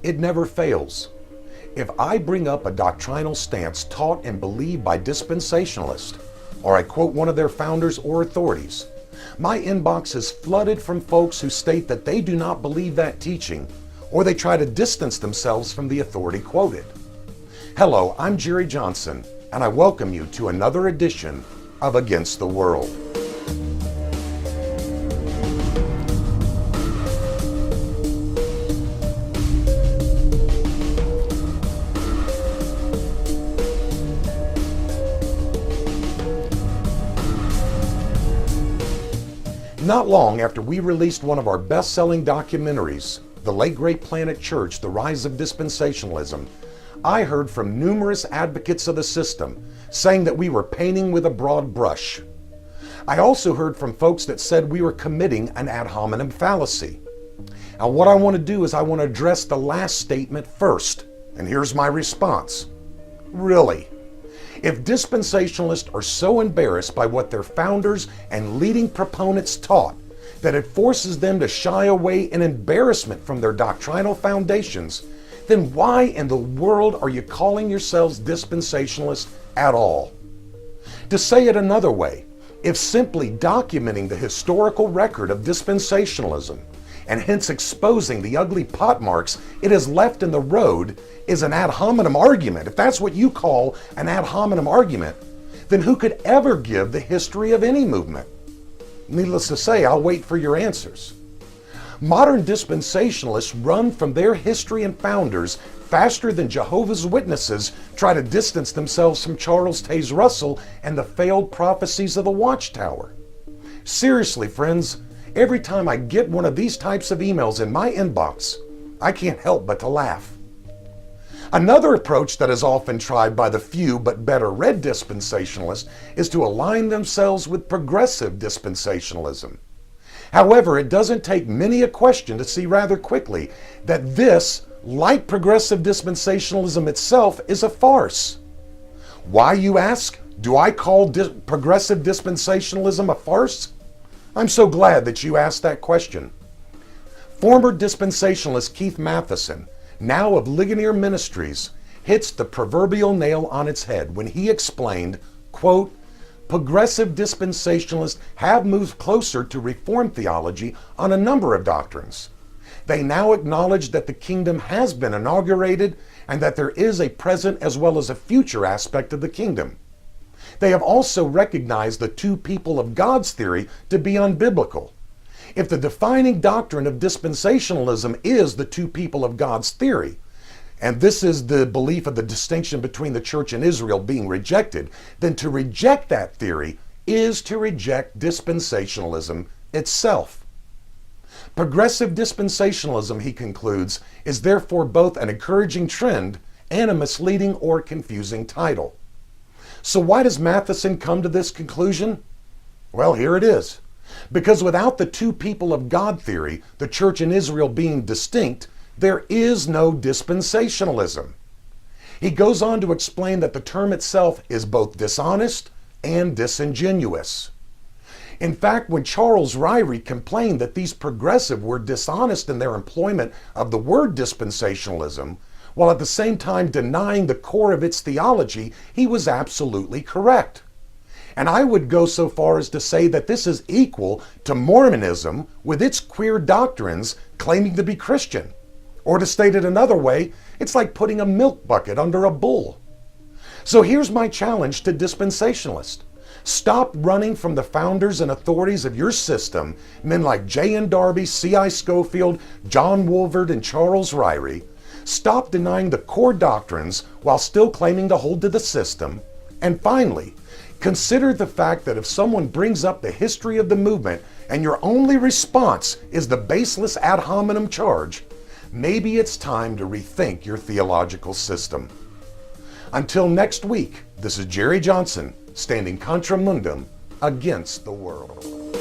It never fails. If I bring up a doctrinal stance taught and believed by dispensationalists, or I quote one of their founders or authorities, my inbox is flooded from folks who state that they do not believe that teaching, or they try to distance themselves from the authority quoted. Hello, I'm Jerry Johnson, and I welcome you to another edition of Against the World. Not long after we released one of our best-selling documentaries, The Late Great Planet Church, The Rise of Dispensationalism, I heard from numerous advocates of the system saying that we were painting with a broad brush. I also heard from folks that said we were committing an ad hominem fallacy. Now what I want to do is I want to address the last statement first, and here's my response. Really? If dispensationalists are so embarrassed by what their founders and leading proponents taught that it forces them to shy away in embarrassment from their doctrinal foundations, then why in the world are you calling yourselves dispensationalists at all? To say it another way, if simply documenting the historical record of dispensationalism and hence exposing the ugly potmarks it has left in the road is an ad hominem argument, if that's what you call an ad hominem argument, then who could ever give the history of any movement? Needless to say, I'll wait for your answers. Modern dispensationalists run from their history and founders faster than Jehovah's Witnesses try to distance themselves from Charles Taze Russell and the failed prophecies of the Watchtower. Seriously, friends, every time I get one of these types of emails in my inbox, I can't help but to laugh. Another approach that is often tried by the few but better read dispensationalists is to align themselves with progressive dispensationalism. However, it doesn't take many a question to see rather quickly that this, like progressive dispensationalism itself, is a farce. Why, you ask? Do I call progressive dispensationalism a farce? I'm so glad that you asked that question. Former dispensationalist Keith Matheson, now of Ligonier Ministries, hits the proverbial nail on its head when he explained, quote, progressive dispensationalists have moved closer to Reformed theology on a number of doctrines. They now acknowledge that the kingdom has been inaugurated and that there is a present as well as a future aspect of the kingdom. They have also recognized the two people of God's theory to be unbiblical. If the defining doctrine of dispensationalism is the two people of God's theory, and this is the belief of the distinction between the church and Israel being rejected, then to reject that theory is to reject dispensationalism itself. Progressive dispensationalism, he concludes, is therefore both an encouraging trend and a misleading or confusing title. So why does Matheson come to this conclusion? Well, here it is. Because without the two people of God theory, the church and Israel being distinct, there is no dispensationalism. He goes on to explain that the term itself is both dishonest and disingenuous. In fact, when Charles Ryrie complained that these progressive were dishonest in their employment of the word dispensationalism, while at the same time denying the core of its theology, he was absolutely correct. And I would go so far as to say that this is equal to Mormonism with its queer doctrines claiming to be Christian. Or to state it another way, it's like putting a milk bucket under a bull. So here's my challenge to dispensationalists. Stop running from the founders and authorities of your system, men like J. N. Darby, C.I. Scofield, John Wolverd, and Charles Ryrie. Stop denying the core doctrines while still claiming to hold to the system. And finally, consider the fact that if someone brings up the history of the movement and your only response is the baseless ad hominem charge, maybe it's time to rethink your theological system. Until next week, this is Jerry Johnson, standing contra mundum against the world.